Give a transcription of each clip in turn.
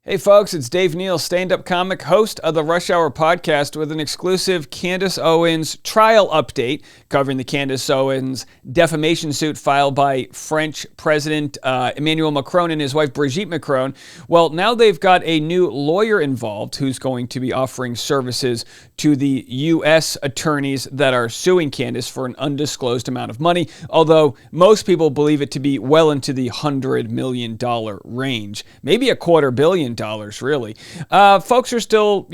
Hey folks, it's Dave Neal, stand-up comic, host of the Rush Hour podcast with an exclusive Candace Owens trial update covering the Candace Owens defamation suit filed by French President Emmanuel Macron and his wife Brigitte Macron. Well, now they've got a new lawyer involved who's going to be offering services to the U.S. attorneys that are suing Candace for an undisclosed amount of money, although most people believe it to be well into the $100 million range, maybe $250 million. Really. Folks are still,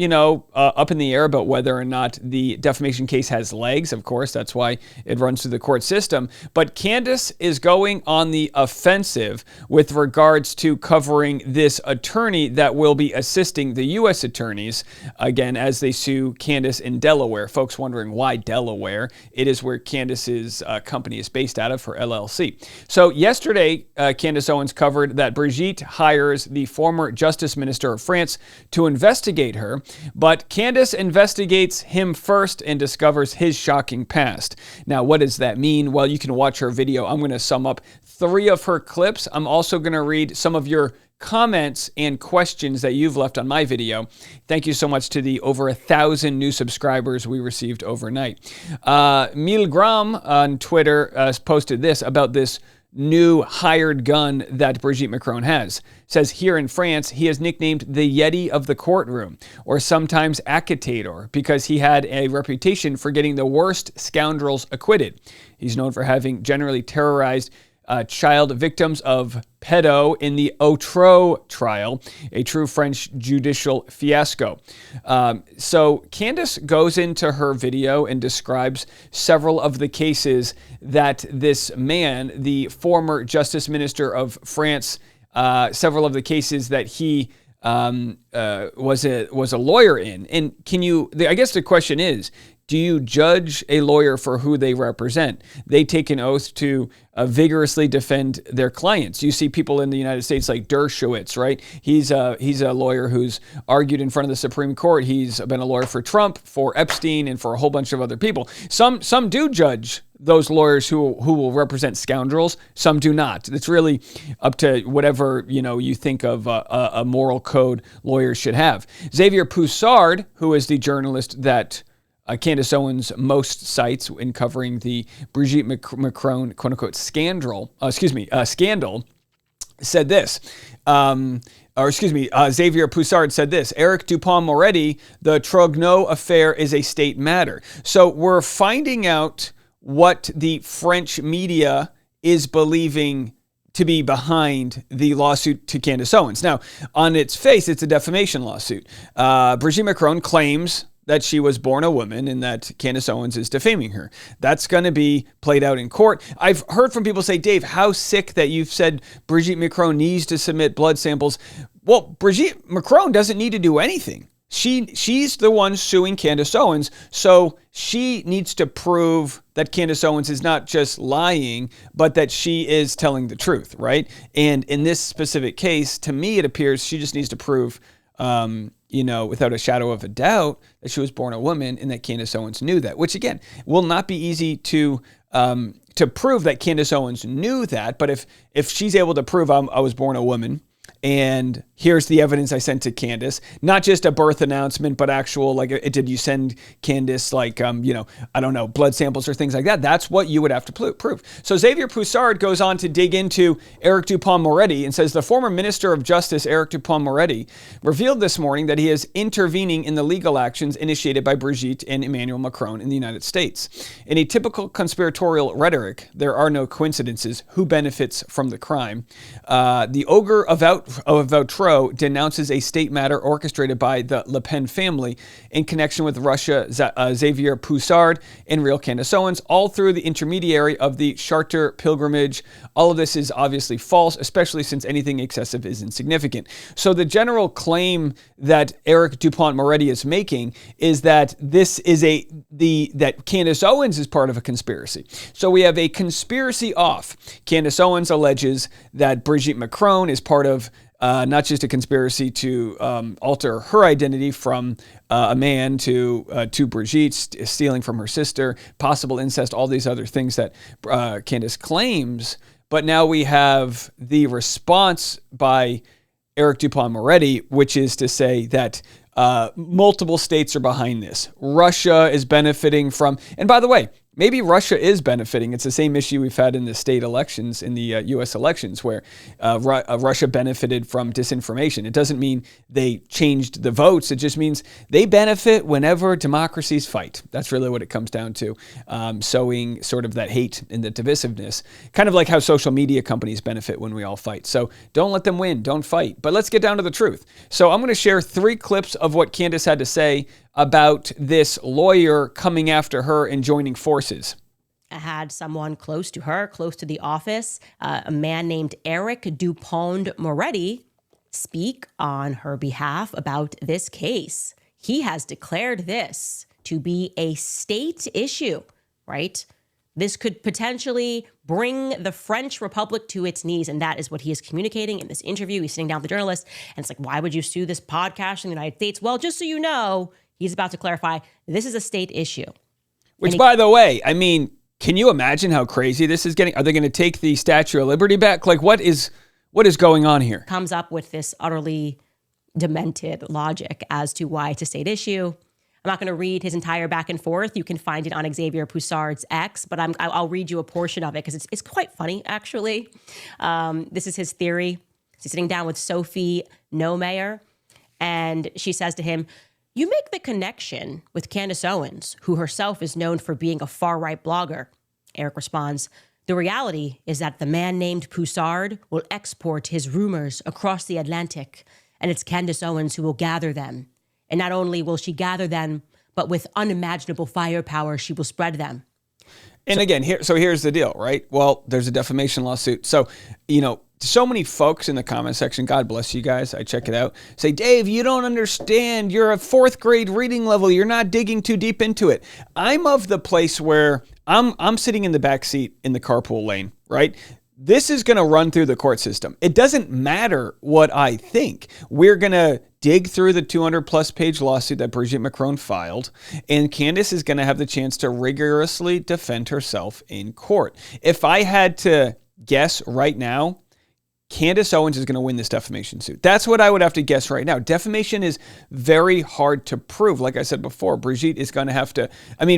up in the air about whether or not the defamation case has legs. Of course, that's why it runs through the court system. But Candace is going on the offensive with regards to covering this attorney that will be assisting the U.S. attorneys, again, as they sue Candace in Delaware. Folks wondering why Delaware. It is where Candace's company is based out of, her LLC. So yesterday, Candace Owens covered that Brigitte hires the former Justice Minister of France to investigate her, but Candace investigates him first and discovers his shocking past. Now, what does that mean? Well, you can watch her video. I'm going to sum up 3 of her clips. I'm also going to read some of your comments and questions that you've left on my video. Thank you so much to the over 1,000 new subscribers we received overnight. Milgram on Twitter posted this about this new hired gun that Brigitte Macron has. Says here in France, he is nicknamed the Yeti of the courtroom, or sometimes Acatator, because he had a reputation for getting the worst scoundrels acquitted. He's known for having generally terrorized child victims of pedo in the Outreau trial, a true French judicial fiasco. So Candace goes into her video and describes several of the cases that this man, the former Justice Minister of France, several of the cases that he was a lawyer in. And I guess the question is, do you judge a lawyer for who they represent? They take an oath to vigorously defend their clients. You see people in the United States like Dershowitz, right? He's a lawyer who's argued in front of the Supreme Court. He's been a lawyer for Trump, for Epstein, and for a whole bunch of other people. Some do judge those lawyers who will represent scoundrels. Some do not. It's really up to whatever you think of a moral code lawyers should have. Xavier Poussard, who is the journalist that Candace Owens most cites in covering the Brigitte Macron quote-unquote scandal, said this. Xavier Poussard said this: Eric Dupond-Moretti, the Trogneux affair is a state matter. So we're finding out what the French media is believing to be behind the lawsuit to Candace Owens. Now, on its face, it's a defamation lawsuit. Brigitte Macron claims that she was born a woman and that Candace Owens is defaming her. That's going to be played out in court. I've heard from people say, Dave, how sick that you've said Brigitte Macron needs to submit blood samples. Well, Brigitte Macron doesn't need to do anything. She's the one suing Candace Owens, so she needs to prove that Candace Owens is not just lying, but that she is telling the truth, right? And in this specific case, to me, it appears she just needs to prove without a shadow of a doubt that she was born a woman and that Candace Owens knew that, which again, will not be easy to prove that Candace Owens knew that. But if she's able to prove I was born a woman, and here's the evidence I sent to Candace, not just a birth announcement, but actual, did you send Candace, blood samples or things like that? That's what you would have to prove. So Xavier Poussard goes on to dig into Eric Dupond-Moretti and says the former Minister of Justice, Eric Dupond-Moretti, revealed this morning that he is intervening in the legal actions initiated by Brigitte and Emmanuel Macron in the United States. In a typical conspiratorial rhetoric, there are no coincidences. Who benefits from the crime? The ogre of Outreau denounces a state matter orchestrated by the Le Pen family in connection with Russia, Xavier Poussard, and real Candace Owens, all through the intermediary of the Charter pilgrimage. All of this is obviously false, especially since anything excessive is insignificant. So the general claim that Eric Dupond-Moretti is making is that this is that Candace Owens is part of a conspiracy. So we have a conspiracy off. Candace Owens alleges that Brigitte Macron is part of not just a conspiracy to alter her identity from a man to Brigitte, stealing from her sister, possible incest, all these other things that Candace claims. But now we have the response by Eric Dupond-Moretti, which is to say that multiple states are behind this. Russia is benefiting from, and by the way, maybe Russia is benefiting. It's the same issue we've had in the state elections, in the U.S. elections, where Russia benefited from disinformation. It doesn't mean they changed the votes. It just means they benefit whenever democracies fight. That's really what it comes down to, sowing sort of that hate and the divisiveness, kind of like how social media companies benefit when we all fight. So don't let them win. Don't fight. But let's get down to the truth. So I'm going to share 3 clips of what Candace had to say about this lawyer coming after her and joining forces. I had someone close to her, close to the office, a man named Eric Dupond-Moretti, speak on her behalf about this case. He has declared this to be a state issue, right? This could potentially bring the French Republic to its knees, and that is what he is communicating in this interview. He's sitting down with the journalist, and it's like, why would you sue this podcast in the United States? Well, just so you know, he's about to clarify, this is a state issue. Which, by the way, I mean, can you imagine how crazy this is getting? Are they going to take the Statue of Liberty back? Like, what is going on here? Comes up with this utterly demented logic as to why it's a state issue. I'm not going to read his entire back and forth. You can find it on Xavier Poussard's X, but I'll read you a portion of it because it's quite funny, actually. This is his theory. He's sitting down with Sophie Nomeyer, and she says to him, "You make the connection with Candace Owens, who herself is known for being a far-right blogger." Eric responds, "The reality is that the man named Poussard will export his rumors across the Atlantic, and it's Candace Owens who will gather them. And not only will she gather them, but with unimaginable firepower, she will spread them." And again, here's the deal, right? Well, there's a defamation lawsuit. So, so many folks in the comment section, God bless you guys, I check it out, say, "Dave, you don't understand. You're a 4th grade reading level. You're not digging too deep into it." I'm of the place where I'm sitting in the back seat in the carpool lane, right? This is going to run through the court system. It doesn't matter what I think. We're going to dig through the 200-plus page lawsuit that Brigitte Macron filed, and Candace is going to have the chance to rigorously defend herself in court. If I had to guess right now, Candace Owens is going to win this defamation suit. That's what I would have to guess right now. Defamation is very hard to prove. Like I said before, Brigitte is going to have to,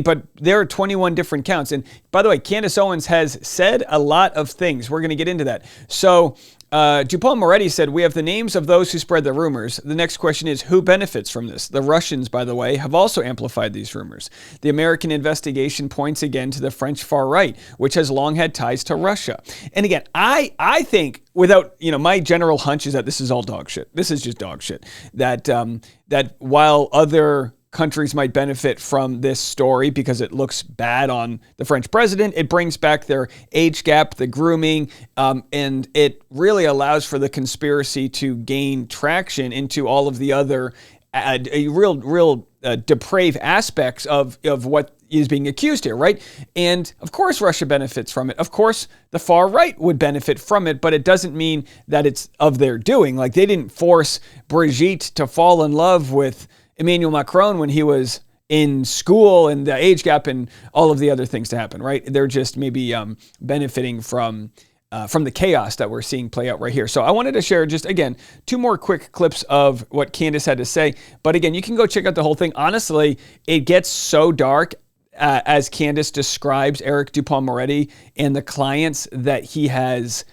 but there are 21 different counts. And by the way, Candace Owens has said a lot of things. We're going to get into that. So Dupond-Moretti said, "We have the names of those who spread the rumors. The next question is, who benefits from this?" The Russians, by the way, have also amplified these rumors. The American investigation points again to the French far right, which has long had ties to Russia. And again, I think, without, my general hunch is that this is all dog shit. This is just dog shit. That while other countries might benefit from this story because it looks bad on the French president, it brings back their age gap, the grooming, and it really allows for the conspiracy to gain traction into all of the other real depraved aspects of what is being accused here, right? And of course Russia benefits from it. Of course the far right would benefit from it, but it doesn't mean that it's of their doing. Like, they didn't force Brigitte to fall in love with Emmanuel Macron when he was in school, and the age gap and all of the other things to happen, right? They're just maybe benefiting from the chaos that we're seeing play out right here. So I wanted to share just, again, 2 more quick clips of what Candace had to say. But again, you can go check out the whole thing. Honestly, it gets so dark as Candace describes Eric Dupond-Moretti and the clients that he has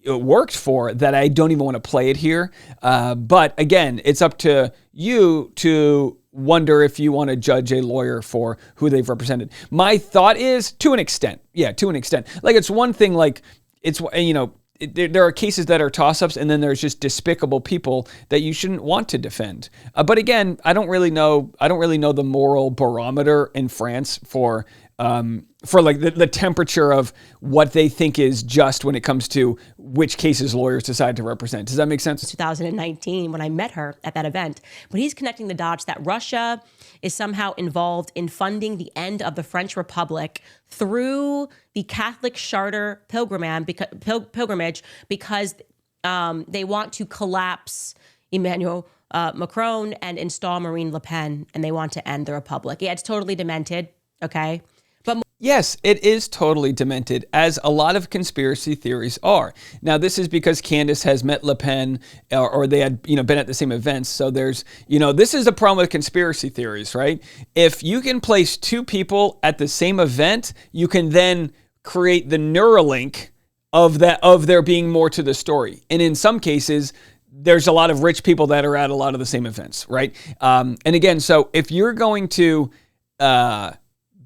worked for, that I don't even want to play it here. But again, it's up to you to wonder if you want to judge a lawyer for who they've represented. My thought is, to an extent. Yeah, to an extent. Like, it's one thing, like, it's, there are cases that are toss-ups, and then there's just despicable people that you shouldn't want to defend. But again, I don't really know the moral barometer in France for like the temperature of what they think is just when it comes to which cases lawyers decide to represent. Does that make sense? 2019, when I met her at that event, but he's connecting the dots that Russia is somehow involved in funding the end of the French Republic through the Catholic Charter pilgrimage because they want to collapse Emmanuel Macron and install Marine Le Pen, and they want to end the Republic. Yeah, it's totally demented, okay? Yes, it is totally demented, as a lot of conspiracy theories are. Now, this is because Candace has met Le Pen, or they had, been at the same events. So there's, this is the problem with conspiracy theories, right? If you can place two people at the same event, you can then create the Neuralink of there being more to the story. And in some cases, there's a lot of rich people that are at a lot of the same events, right? And again, so if you're going to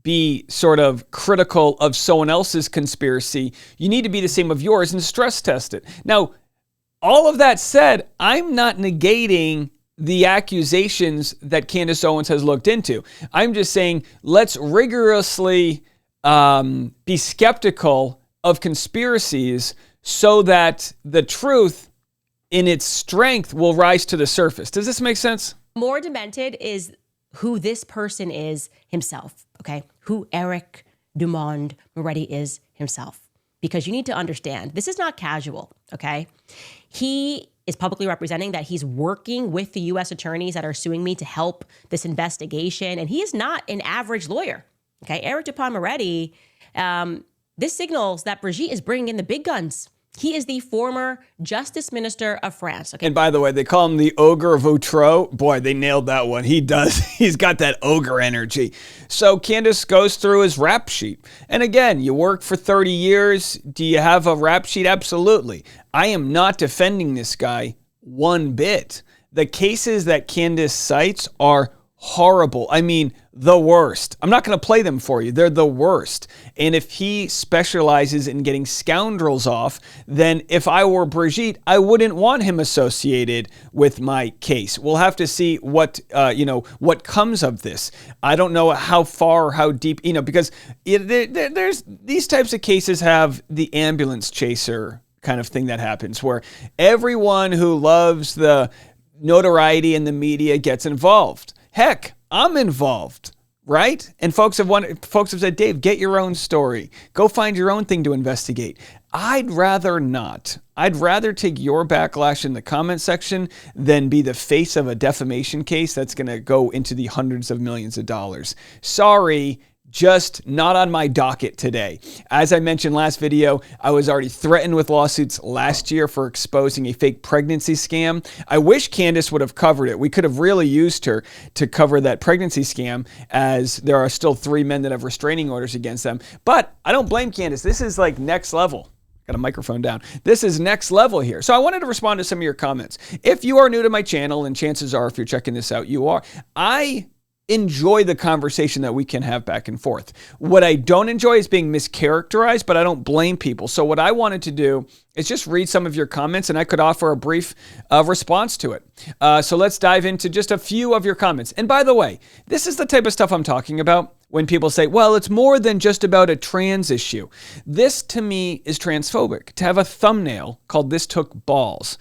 be sort of critical of someone else's conspiracy, you need to be the same of yours and stress test it. Now, all of that said, I'm not negating the accusations that Candace Owens has looked into. I'm just saying, let's rigorously be skeptical of conspiracies so that the truth in its strength will rise to the surface. Does this make sense? More demented is who this person is himself, okay? Who Eric Dumond Moretti is himself. Because you need to understand, this is not casual, okay? He is publicly representing that he's working with the U.S. attorneys that are suing me to help this investigation, and he is not an average lawyer, okay? Eric Dumond Moretti, this signals that Brigitte is bringing in the big guns. He is the former Justice Minister of France. Okay. And by the way, they call him the Ogre of Outreau. Boy, they nailed that one. He does. He's got that ogre energy. So Candace goes through his rap sheet. And again, you work for 30 years. Do you have a rap sheet? Absolutely. I am not defending this guy one bit. The cases that Candace cites are horrible. I mean, the worst. I'm not going to play them for you. They're the worst. And if he specializes in getting scoundrels off, then if I were Brigitte, I wouldn't want him associated with my case. We'll have to see what comes of this. I don't know how far or how deep, because there's these types of cases have the ambulance chaser kind of thing that happens where everyone who loves the notoriety in the media gets involved. Heck, I'm involved, right? And folks have said, Dave, get your own story. Go find your own thing to investigate. I'd rather not. I'd rather take your backlash in the comment section than be the face of a defamation case that's going to go into the hundreds of millions of dollars. Sorry, just not on my docket today. As I mentioned last video, I was already threatened with lawsuits last year for exposing a fake pregnancy scam. I wish Candace would have covered it. We could have really used her to cover that pregnancy scam, as there are still 3 men that have restraining orders against them. But I don't blame Candace. This is like next level. Got a microphone down. This is next level here. So I wanted to respond to some of your comments. If you are new to my channel, and chances are if you're checking this out, you are, I enjoy the conversation that we can have back and forth. What I don't enjoy is being mischaracterized, but I don't blame people. So what I wanted to do is just read some of your comments, and I could offer a brief response to it. So let's dive into just a few of your comments. And by the way, this is the type of stuff I'm talking about when people say, well, it's more than just about a trans issue. This to me is transphobic. To have a thumbnail called "This Took Balls."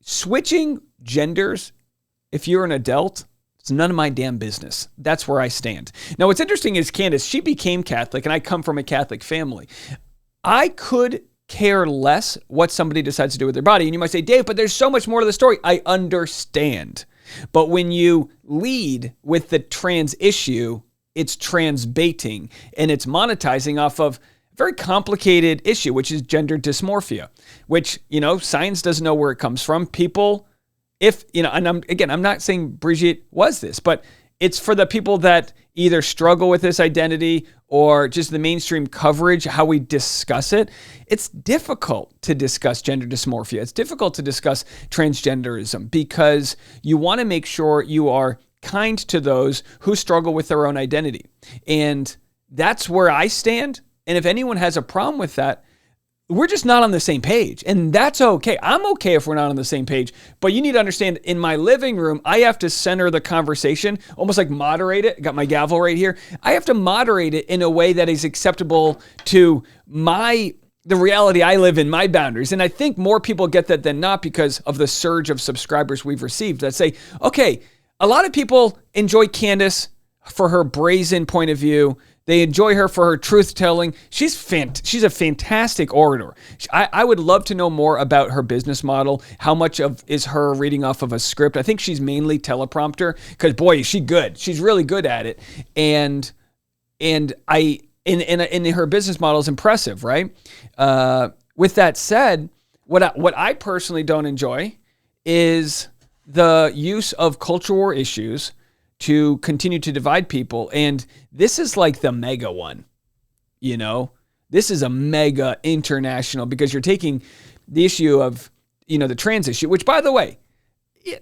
Switching genders, if you're an adult, it's none of my damn business. That's where I stand. Now, what's interesting is Candace, she became Catholic, and I come from a Catholic family. I could care less what somebody decides to do with their body. And you might say, Dave, but there's so much more to the story. I understand. But when you lead with the trans issue, it's trans baiting, and it's monetizing off of a very complicated issue, which is gender dysmorphia, which, science doesn't know where it comes from. People, and I'm not saying Brigitte was this, but it's for the people that either struggle with this identity or just the mainstream coverage, how we discuss it. It's difficult to discuss gender dysmorphia. It's difficult to discuss transgenderism because you want to make sure you are kind to those who struggle with their own identity. And that's where I stand. And if anyone has a problem with that, we're just not on the same page, and that's okay. I'm okay if we're not on the same page, but you need to understand, in my living room, I have to center the conversation, almost like moderate it. Got my gavel right here. I have to moderate it in a way that is acceptable to the reality I live in, my boundaries. And I think more people get that than not because of the surge of subscribers we've received that say, okay, a lot of people enjoy Candace for her brazen point of view. They enjoy her for her truth-telling. She's a fantastic orator. I would love to know more about her business model. How much of is her reading off of a script? I think she's mainly teleprompter because, boy, is she good. She's really good at it. And And in her business model is impressive, right? With that said, what I personally don't enjoy is the use of culture war issues to continue to divide people. And this is like the mega one, This is a mega international, because you're taking the issue of, the trans issue, which, by the way,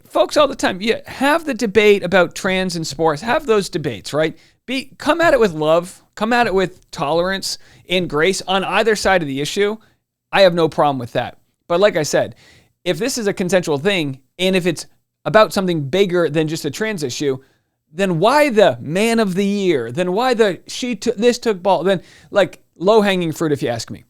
folks all the time, have the debate about trans and sports, have those debates, right? Come at it with love, come at it with tolerance and grace on either side of the issue. I have no problem with that. But like I said, if this is a consensual thing, and if it's about something bigger than just a trans issue, then why the man of the year? Then why this took ball? Then like low-hanging fruit, if you ask me.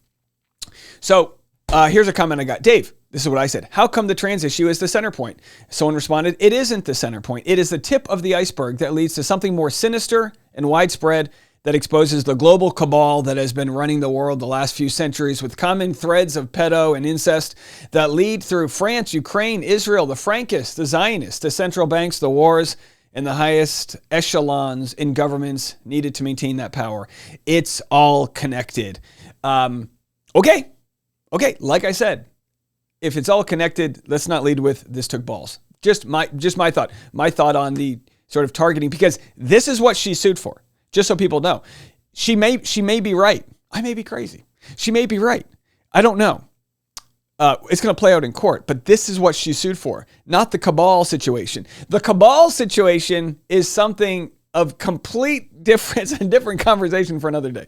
So here's a comment I got. Dave, this is what I said. How come the trans issue is the center point? Someone responded, it isn't the center point. It is the tip of the iceberg that leads to something more sinister and widespread that exposes the global cabal that has been running the world the last few centuries, with common threads of pedo and incest that lead through France, Ukraine, Israel, the Frankists, the Zionists, the central banks, the wars, and the highest echelons in governments needed to maintain that power. It's all connected. Okay. Like I said, if it's all connected, let's not lead with this took balls. Just my thought. My thought on the sort of targeting, because this is what she's sued for. Just so people know, she may be right. I may be crazy. She may be right. I don't know. It's going to play out in court, but this is what she's sued for, not the cabal situation. The cabal situation is something of complete difference, a different conversation for another day.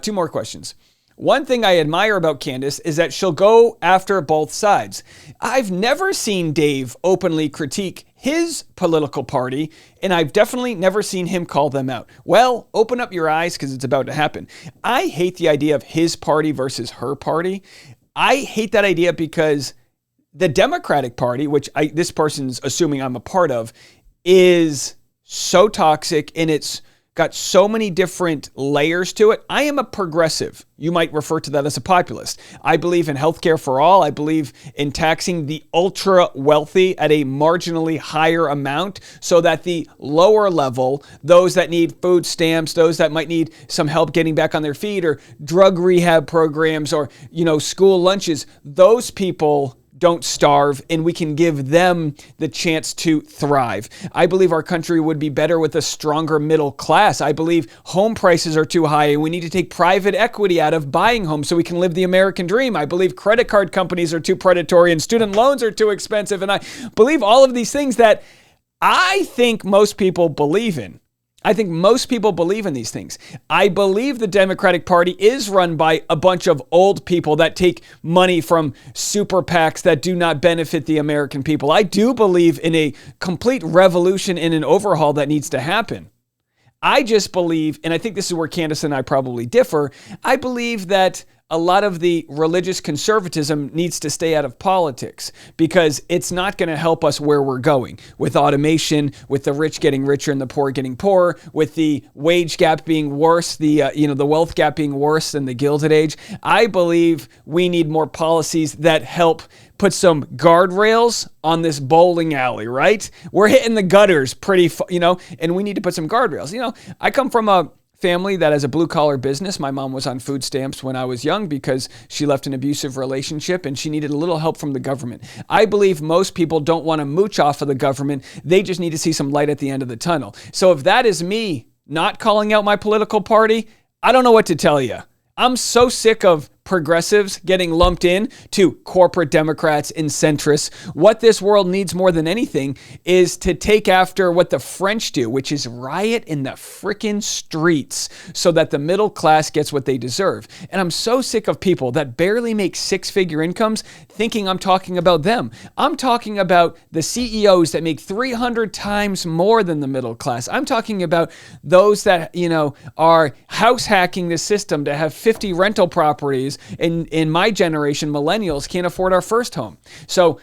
Two more questions. One thing I admire about Candace is that she'll go after both sides. I've never seen Dave openly critique his political party, and I've definitely never seen him call them out. Well, open up your eyes, because it's about to happen. I hate the idea of his party versus her party. I hate that idea because the Democratic Party, which this person's assuming I'm a part of, is so toxic, and it's got so many different layers to it. I am a progressive. You might refer to that as a populist. I believe in healthcare for all. I believe in taxing the ultra wealthy at a marginally higher amount so that the lower level, those that need food stamps, those that might need some help getting back on their feet, or drug rehab programs, or, school lunches, those people don't starve, and we can give them the chance to thrive. I believe our country would be better with a stronger middle class. I believe home prices are too high, and we need to take private equity out of buying homes so we can live the American dream. I believe credit card companies are too predatory and student loans are too expensive. And I believe all of these things that I think most people believe in. I think most people believe in these things. I believe the Democratic Party is run by a bunch of old people that take money from super PACs that do not benefit the American people. I do believe in a complete revolution and an overhaul that needs to happen. I just believe, and I think this is where Candace and I probably differ, I believe that a lot of the religious conservatism needs to stay out of politics, because it's not going to help us where we're going with automation, with the rich getting richer and the poor getting poorer, with the wage gap being worse, the wealth gap being worse than the Gilded Age. I believe we need more policies that help put some guardrails on this bowling alley, right? We're hitting the gutters and we need to put some guardrails. I come from a family that has a blue-collar business. My mom was on food stamps when I was young because she left an abusive relationship and she needed a little help from the government. I believe most people don't want to mooch off of the government. They just need to see some light at the end of the tunnel. So if that is me not calling out my political party, I don't know what to tell you. I'm so sick of progressives getting lumped in to corporate Democrats and centrists. What this world needs more than anything is to take after what the French do, which is riot in the frickin' streets so that the middle class gets what they deserve. And I'm so sick of people that barely make six-figure incomes thinking I'm talking about them. I'm talking about the CEOs that make 300 times more than the middle class. I'm talking about those that, are house hacking the system to have 50 rental properties. In my generation, millennials can't afford our first home. So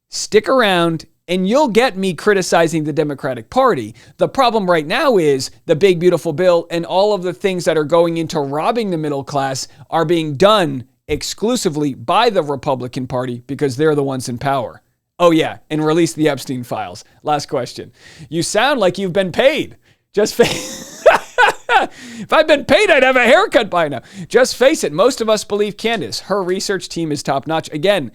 stick around and you'll get me criticizing the Democratic Party. The problem right now is the big, beautiful bill and all of the things that are going into robbing the middle class are being done exclusively by the Republican Party because they're the ones in power. Oh yeah, and release the Epstein files. Last question. You sound like you've been paid. Just If I'd been paid, I'd have a haircut by now. Just face it. Most of us believe Candace. Her research team is top notch. Again,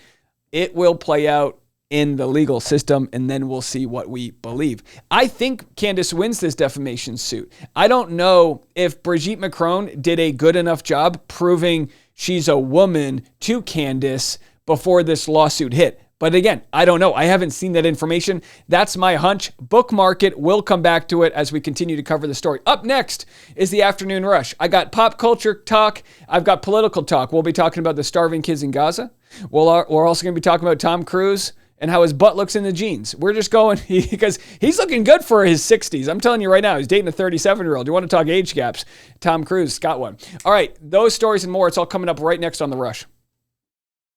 it will play out in the legal system, and then we'll see what we believe. I think Candace wins this defamation suit. I don't know if Brigitte Macron did a good enough job proving she's a woman to Candace before this lawsuit hit. But again, I don't know. I haven't seen that information. That's my hunch. Bookmark it. We'll come back to it as we continue to cover the story. Up next is the Afternoon Rush. I got pop culture talk. I've got political talk. We'll be talking about the starving kids in Gaza. We're also going to be talking about Tom Cruise and how his butt looks in the jeans. We're just going, because he's looking good for his 60s. I'm telling you right now, he's dating a 37-year-old. You want to talk age gaps? Tom Cruise got one. All right, those stories and more, it's all coming up right next on The Rush.